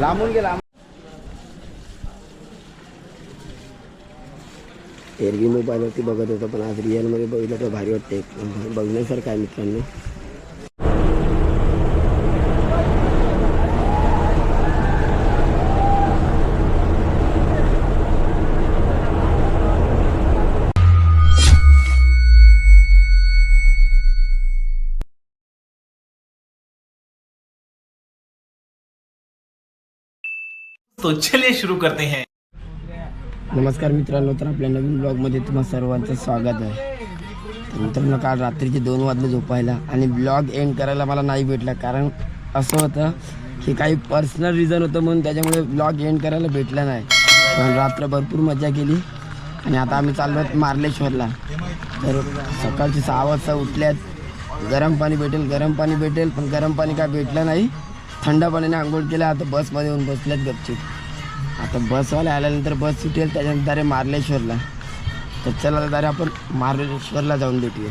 लांबून गेला. एरवी मोबाईलवरती बघत होतो पण आज रिअलमध्ये बघितलं तर भारी वाटते. बघण्यासारखं आहे मित्रांनो. तो चलिए शुरू करते हैं. नमस्कार मित्रांनो, तर आपल्या नवीन ब्लॉगमध्ये तुम्हा सर्वांचं स्वागत आहे. तर मित्रांनो, काल रात्रीचे 2 वाजले झोपायला आणि ब्लॉग एंड करायला मला नाही भेटला. कारण असं होतं की काही पर्सनल रिझन होतं म्हणून त्याच्यामुळे ब्लॉग एंड करायला भेटला नाही. पण रात्र भरपूर मजा केली आणि आता आम्ही चाललो आहोत मार्लेश्वरला. तर सकाळचे 6 वाजता उठल्यात. गरम पाणी भेटेल पण गरम पाणी काय भेटलं नाही. थंड पाण्याने आंघोळ केलं. आता बसमध्ये येऊन बसल्यात गपचूप. आता बसवाले आल्यानंतर बस सुटेल, त्याच्यानंतर आहे मार्लेश्वरला. तर चला तर आपण मार्लेश्वरला जाऊन भेटूया.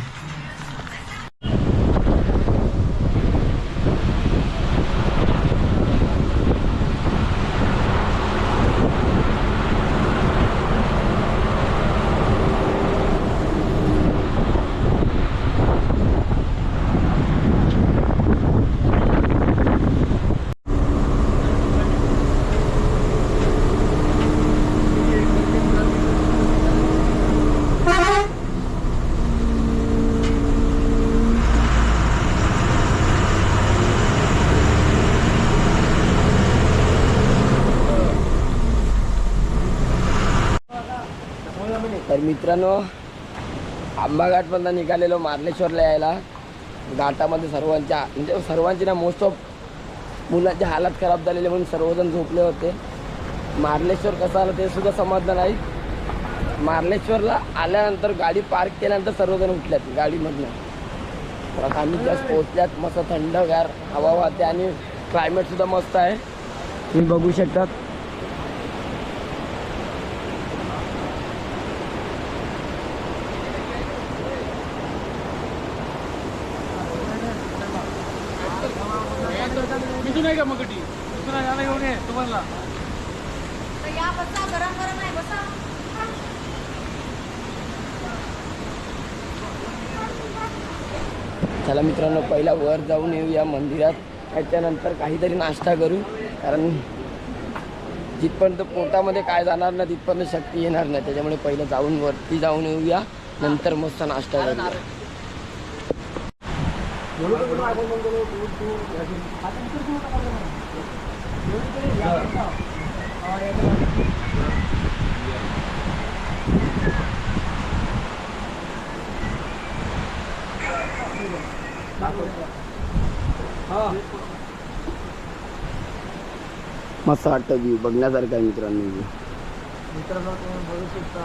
तर मित्रांनो, आंबाघाटमधून निघालेलो मार्लेश्वरला यायला. घाटामध्ये सर्वांची ना मोस्ट ऑफ मुलांचे हालत खराब झालेले म्हणून सर्वजण झोपले होते. मार्लेश्वर कसं आलं ते सुद्धा समजलं नाही. मार्लेश्वरला आल्यानंतर गाडी पार्क केल्यानंतर सर्वजण उठल्यात गाडीमधनं. तर आता आम्ही जस्ट पोहोचल्यात. मस्त थंडगार हवा वाहते आणि क्लायमेटसुद्धा मस्त आहे, तुम्ही बघू शकतात. नाही का मग याला घेऊन ये तुम्हाला. या बसा, गरम गरम आहे, बसा. चला मित्रांनो, पहिला वर जाऊन येऊया मंदिरात. त्याच्यानंतर काहीतरी नाश्ता करू. कारण जिथपर्यंत पोटामध्ये काय जाणार नाही तिथपर्यंत शक्ती येणार नाही. त्याच्यामुळे पहिलं जाऊन वरती जाऊन येऊया, नंतर मस्त नाश्ता करूया. मस्त वाटतं व्ह्यू, बघण्यासारखं आहे मित्रांनो. मित्रांनो तुम्ही बघू शकता.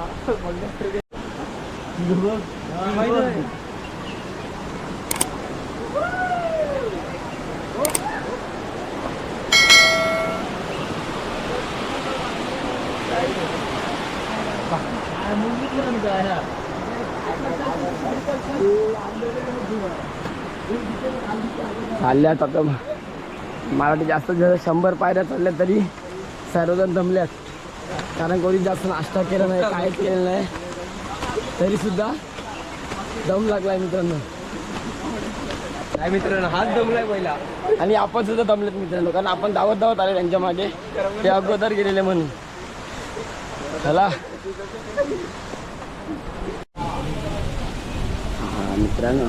चालल्यात आता मराठी जास्त 100 पायऱ्या चालल्या तरी सर्वजण दमल्यात. कारण कोणी जास्त नाश्ता केला नाही, काहीच केलं नाही, तरी सुद्धा दम लागलाय मित्रांनो. काय मित्रांनो, हात दमलाय पहिला आणि आपण सुद्धा दमलेत मित्रांनो. कारण आपण धावत आले त्यांच्या मागे, ते अगोदर गेलेले म्हणून. चला मित्रांनो,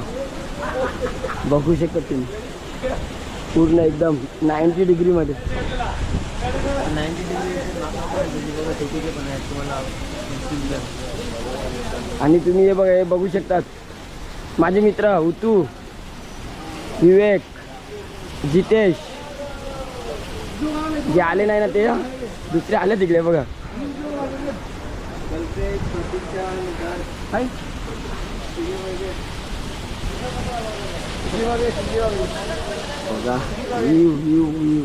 बघू शकता तुम्ही पूर्ण एकदम 90 डिग्रीमध्ये. 90 डिग्री पण आहे तुम्हाला. आणि तुम्ही हे बघा, हे बघू शकतात माझे मित्र उतू, विवेक, जितेश. जे आले नाही ना ते दुसरे आले तिकडे बघा. बघा व्ह्यू व्ह्यू व्ह्यू.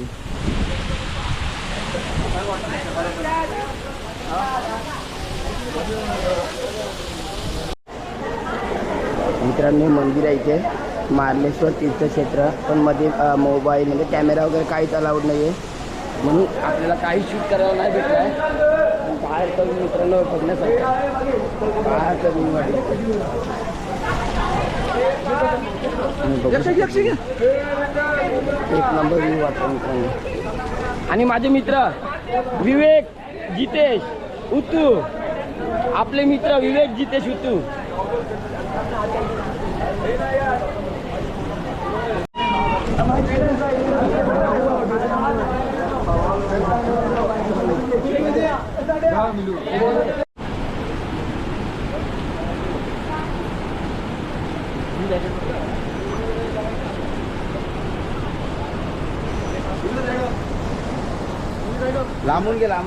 मित्रांनो, मंदिर आहे इथे मार्लेश्वर तीर्थक्षेत्र. पण मध्ये मोबाईल म्हणजे कॅमेरा वगैरे काहीच अलाउड नाही आहे. म्हणून आपल्याला काही शूट करायला नाही भेटलं आहे. बाहेर तर मित्रांनो बघण्यासारखं बाहेर तर एक नंबर व्ह्यू वाटतो मित्रांनो. आणि माझे मित्र विवेक जितेश उतू, आपले मित्र विवेक जितेश उतू. लांबून गेला.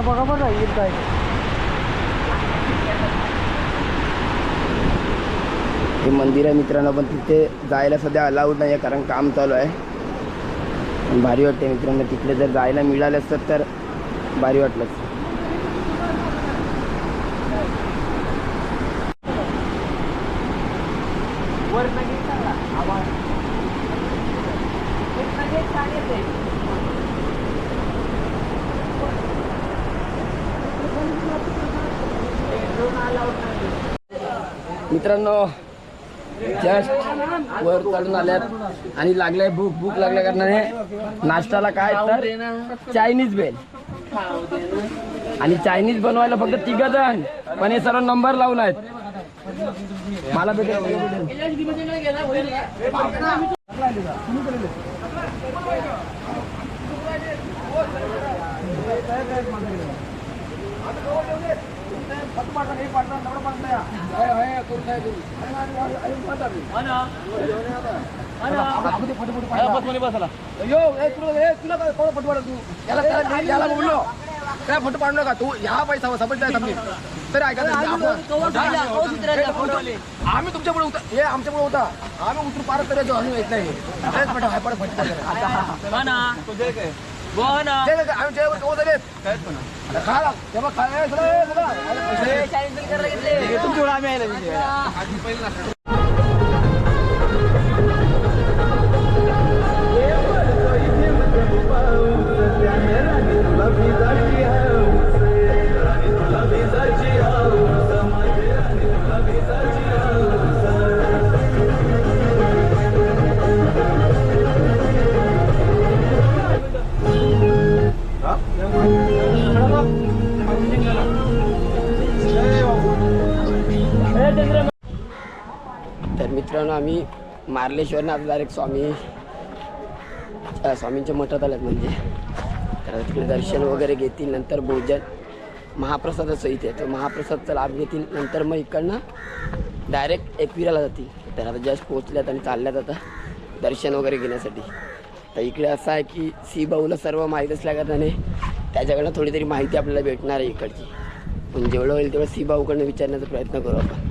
बघा बघा येत आहे. हे मंदिर आहे मित्रांनो, पण तिथे जायला सध्या अलाउड नाही आहे कारण काम चालू आहे. पण भारी वाटते मित्रांनो, तिकडे जर जायला मिळालं असतं तर भारी वाटलं. मित्रांनो जस्ट वर चढून आल्यात आणि लागलंय भूक लागल्या कारणाने नाश्त्याला काय तर चायनीज भेल. आणि चायनीज बनवायला फक्त 3 जण, पण हे सर्व नंबर लावून आहेत. मला काय फोटो पाडू नका तू, ह्या पैसा समजताय समजेल तर ऐका. आम्ही तुमच्या पुढे होता, हे आमच्या पुढे होता, आम्ही उतरू पारत करायचो, आम्ही येत नाही. तर मित्रांनो आम्ही मार्लेश्वरनं आता डायरेक्ट स्वामींच्या मठात आल्यात. म्हणजे तर तिकडे दर्शन वगैरे घेतील, नंतर भोजन महाप्रसादाचं इथे तो महाप्रसादचा लाभ घेतील, नंतर मग इकडनं डायरेक्ट एकविराला जातील. तर आता जस्ट पोहोचल्यात आणि चालल्यात आता दर्शन वगैरे घेण्यासाठी. तर इकडे असं आहे की सी भाऊला सर्व माहीत असल्याकारणाने त्याच्याकडनं थोडी तरी माहिती आपल्याला भेटणार आहे इकडची. पण जेवढं होईल तेवढं सी भाऊकडनं विचारण्याचा प्रयत्न करू आपण.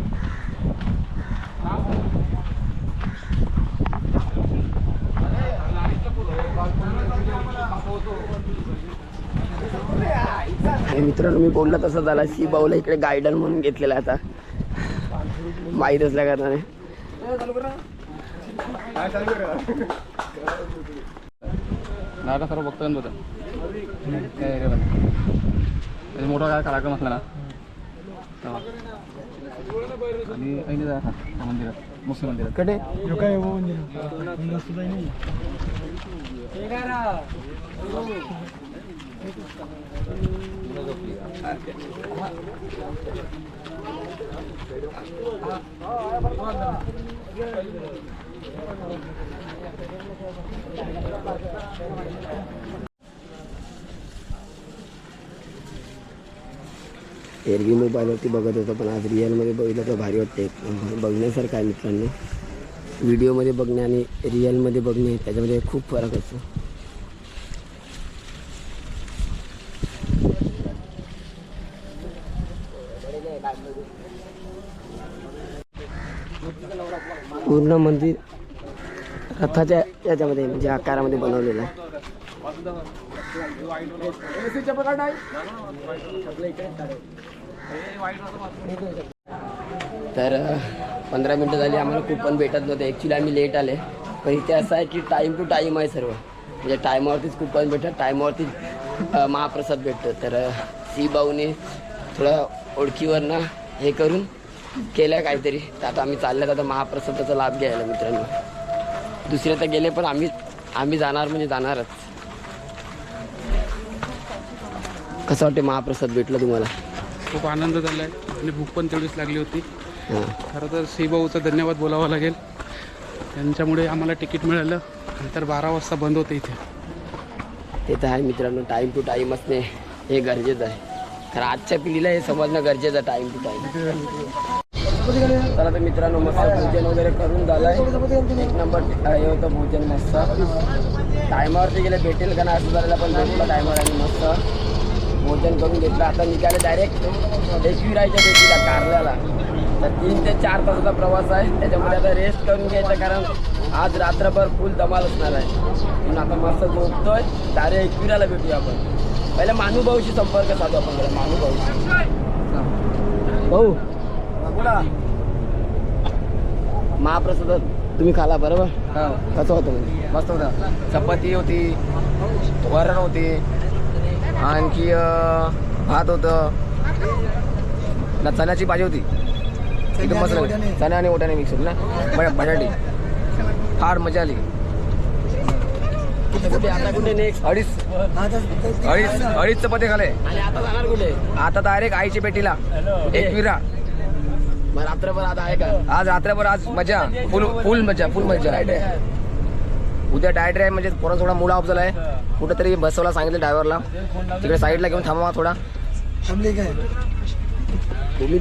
आणि मित्रांनो मी बोलला तसं झाला, सी भाऊला इकडे गायडर म्हणून घेतलेला आता माहीत असल्या कारणाने. नाका सर्व बघतो होतं मोठा काय कार्यक्रम असला ना आणि ऐन जायचा मंदिरात, मुस्लिम मंदिरात कडे काय एरवी मोबाईलवरती बघत होतो, पण आज रिअलमध्ये बघितलं तर भारी वाटते. बघण्यासारखं आहे मित्रांनो. व्हिडिओमध्ये बघणे आणि रिअलमध्ये बघणे त्याच्यामध्ये खूप फरक असतो. पूर्ण मंदिर रथाच्या याच्यामध्ये म्हणजे आकारामध्ये बनवलेलं आहे. तर 15 मिनटं झाली आम्हाला कूपन भेटत नव्हते. ॲक्च्युली आम्ही लेट आले, पण इथे असं आहे की टाईम टू टाईम आहे सर्व, म्हणजे टायमावरतीच कूपन भेटतं, टायमावरतीच महाप्रसाद भेटतो. तर सी भाऊने थोडं ओळखीवरनं हे करून केलं काहीतरी. तर आता आम्ही चालल्यात आता महाप्रसादाचा लाभ घ्यायला मित्रांनो. दुसरे तर गेले पण आम्ही जाणार म्हणजे जाणारच. कसं वाटते महाप्रसाद भेटलं तुम्हाला? खूप आनंद झाला आहे आणि भूक पण तेवढीच लागली होती. हां, खरं तर श्रीभाऊचा धन्यवाद बोलावा लागेल. त्यांच्यामुळे आम्हाला तिकीट मिळालं. नंतर 12 वाजता बंद होते इथे. ते तर आहे मित्रांनो, टाईम टू टाईम असणे हे गरजेचं आहे. खरं आजच्या पिढीला हे समजणं गरजेचं आहे, टाईम टू टाईम. चला तर मित्रांनो, मस्त भोजन वगैरे करून झालं आहे. एक नंबर हे होतं भोजन मस्त. टायमावरती गेले भेटेल का नाही असं झालेलं, पण भेटलं टायमावर आणि मस्त भोजन करून घेतलं. आता निघाले डायरेक्ट एकविरायच्या भेटीला कारल्याला. तर 3 ते 4 तासाचा प्रवास आहे. त्याच्यामध्ये आता रेस्ट करून घ्यायचं, कारण आज रात्रभर फुल धमाल असणार आहे. म्हणून आता मस्त झोपतोय. डायरेक्ट एकविराला भेटूया आपण. पहिला मानूभाऊशी संपर्क साधू आपण. जरा मानूभाऊ भाऊ महाप्रसाद तुम्ही खाला बरोबर? कसं होतं म्हणजे? मस्त होता. चपाती होती, वरण होती, आणखी भात होतं ना, चण्याची भाजी होती. एकदम मस्त लागली. चणे आणि ओट्याने मिक्स होती ना, बटाटी. फार मजा आली. कुठे आता कुठे नेक्स्ट? अडीच चपाती खाले. आणि आता जाणार कुठे? आता डायरेक्ट आईची पेटीला एकविरा. मग रात्रभर आता आहे का? आज रात्रभर आज मजा, फुल मजा. उद्या डायट आहे, म्हणजे पोरा थोडा मूड ऑफ झाला आहे. कुठेतरी बसवला सांगितलं ड्रायव्हरला, तिकडे साईडला घेऊन थांबवा थोडा. तुम्ही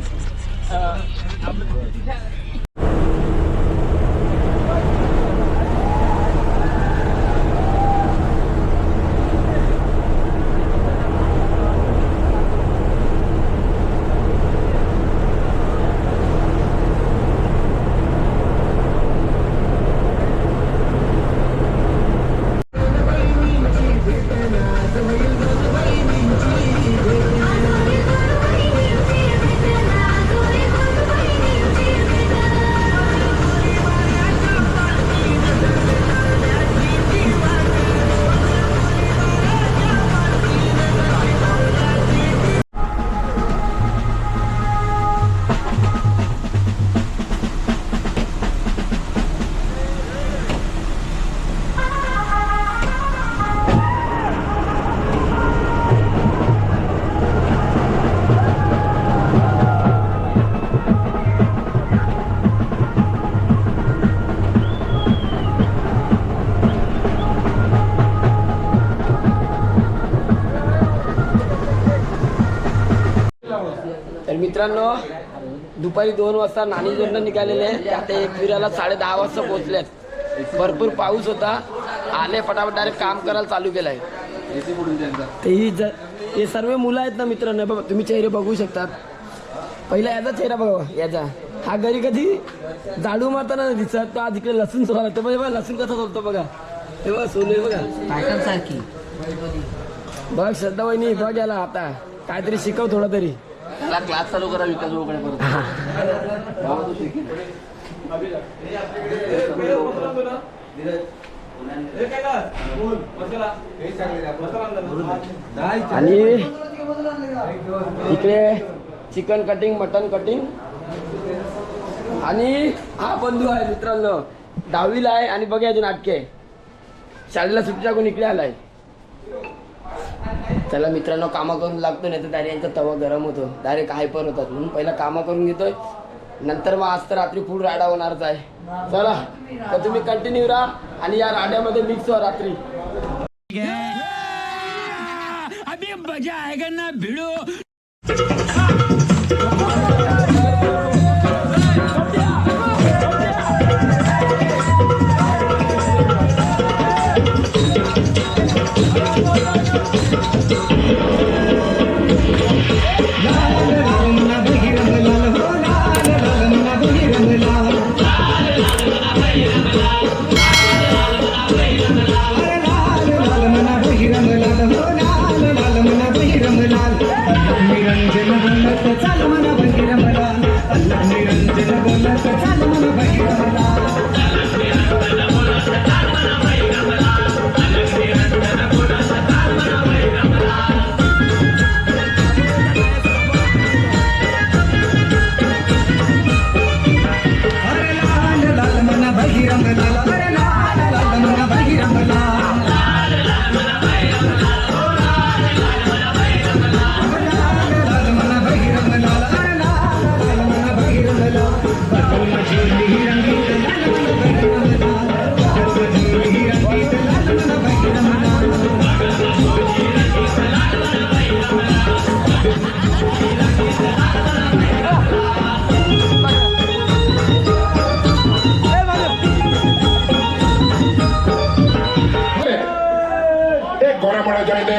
मित्रांनो, दुपारी 2 वाजता नाणीजोडनं निघालेले आहे. आता एकविराला 10:30 वाजता पोहोचलेत. भरपूर पाऊस होता. आले फटाफट डायरेक्ट काम करायला चालू केलं आहे. हे सर्व मुलं आहेत ना मित्रांनो, बघा तुम्ही चेहरे बघू शकतात. पहिला याचा चेहरा बघा, याचा हा घरी कधी झाडू मारताना दिसत, तो आज इकडे लसूण सोडला. तर बघा लसूण कसा सोलतो बघा. हे बघा सोने बघा सारखी. बघ श्रद्धा वहिनी, बघ याला आता काहीतरी शिकव थोडा तरी. त्याला क्लास चालू करा विकास भाऊकडे परत. आणि इकडे चिकन कटिंग, मटन कटिंग. आणि हा बंधू आहे मित्रांनो, 10वीला आहे आणि बघा अजून नाटके शाळेला सुट्टी टाकून इकडे आलाय. चला मित्रांनो, कामं करून लागतो, नाही तर डायरेक्ट यांचा तवा गरम होतो, डायरेक्ट हायपर होतात. म्हणून पहिला कामं करून घेतोय, नंतर मग आज तर रात्री फुल राडा होणारच आहे. चला तर तुम्ही कंटिन्यू राहा आणि या राड्यामध्ये मिक्स व्हा रात्री. अभी मजा आएगा ना भिड़ो.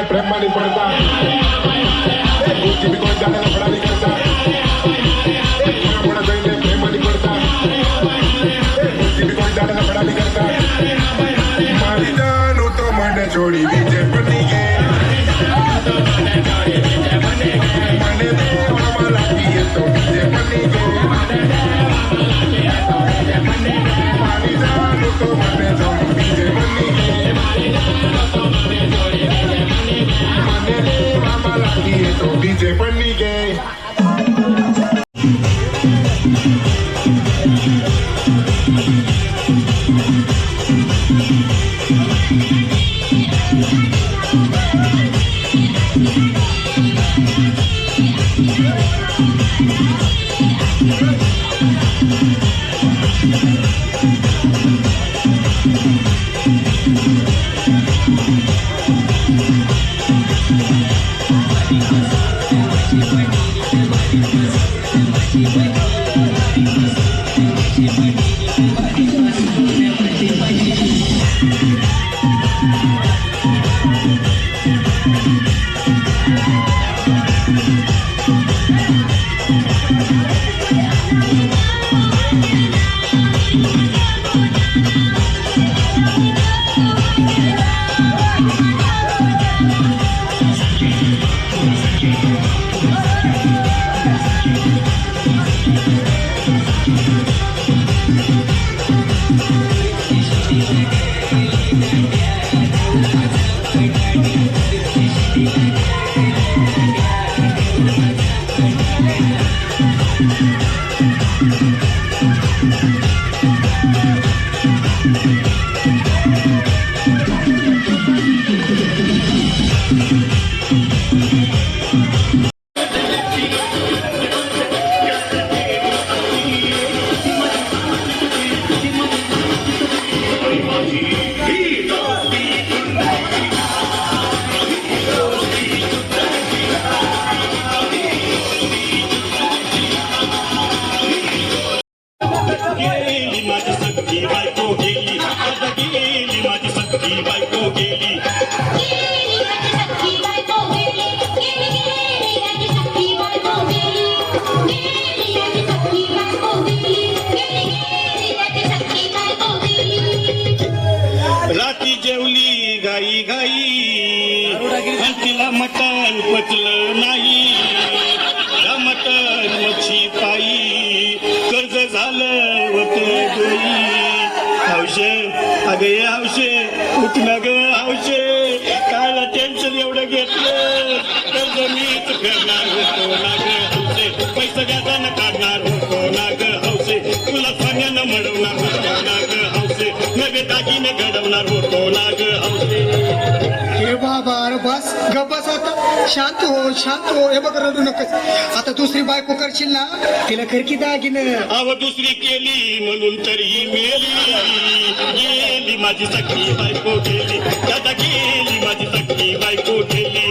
प्रेमाने पडता गोष्टी बिकॉन जाण्याला फडाली करता कोणा जाईने प्रेमाने पडता गोष्टी बिकॉन जाण्याला फडाली करता मारी जानो तो मन छोड़ी बीजे पन्नी के मने दे मला की तो बीजे पन्नी के मारी जानो तो मन छोड़ी बीजे पन्नी के तो डीजे पन्नी गए राती जेवली गाई गाई आणि तिला मटण पचलं नाही मटण मच्छी पायी कर्ज झालं वत दोई हौशे अगे हौशे उठ ना ग हौशे कायला टेन्शन एवढं घेतलं कर्ज मीच फेडणार होतो ना ग हौशे पैसा व्याजानं काढणार होतो ना ग हौशे तुला सांगानं मडवणार होतो ना ग हौशे नवे दागिने घडवणार होतो ना ग हौशे हे बाबा अरे बस गप्पस आता शांत हो हे बघ रडू नकोस आता दुसरी बायको करशील ना तिला खरकी दागिनं अव दुसरी केली म्हणून तरी गेली माझी सखी बायको गेली दादा गेली माझी सखी बायको गेली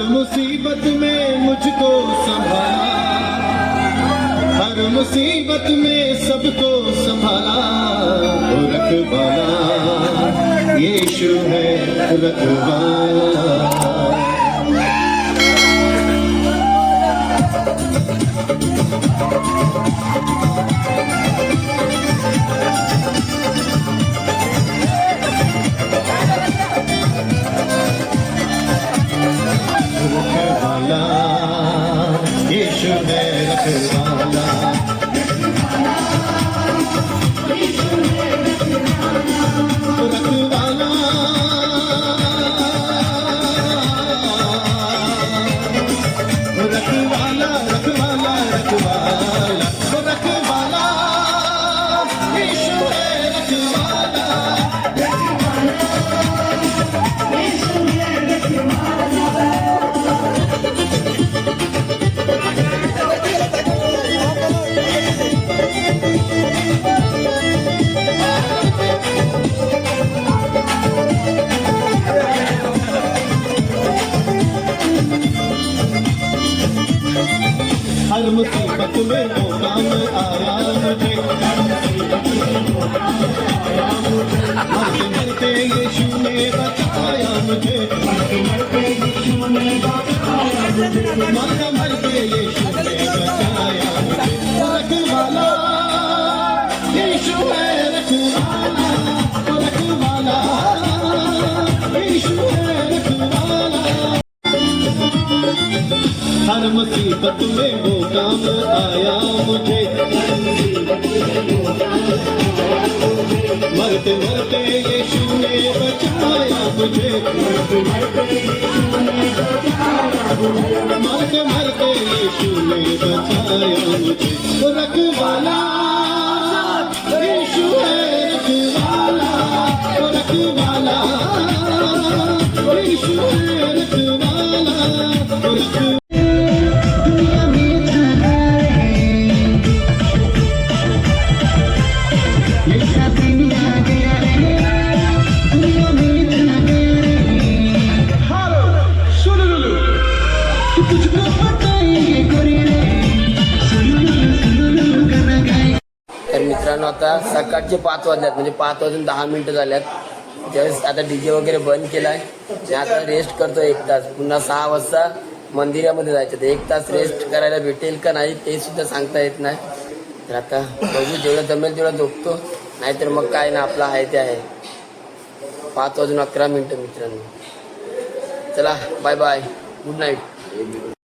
मुसीबत में मुझको संभाला, हर मुसीबत में सबको संभाला, वो रखवाला यीशु है रखवाला। रखवाला यीशु है रखवाला। रखवाला रखवाला रखवाला रखवाला रखवाला यीशु है रखवाला। हर मुसीबत में वो काम आया मुझे, मरते मरते यीशु ने बचाया मुझे, मरते मरते यीशु ने बचाया मुझे, रखवाला यीशु है रखवाला, रखवाला यीशु है रखवाला। हर मुसीबत में वो काम आया मुझे, मरते मरते यीशु ने बचाया मुझे, मरते मरते यीशु ने बचाया मुझे। रखवाला यीशु है रखवाला, रखवाला यीशु है रखवाला। तर मित्रांनो आता सकाळचे 5 वाजल्यात, म्हणजे 5 वाजून 10 मिनिटं झाल्यात. ज्यावेळेस आता डीजे वगैरे बंद केलाय आणि आता रेस्ट करतो 1 तास. पुन्हा 6 वाजता मंदिरामध्ये जायचं. तर 1 तास रेस्ट करायला भेटेल का नाही ते सुद्धा सांगता येत नाही. तर आता बघू, जेवढं जमेल तेवढं झोपतो, नाहीतर मग काय ना, आपलं आहे ते आहे. 5 वाजून 11 मिनिटं मित्रांनो. चला बाय बाय, गुड नाईट.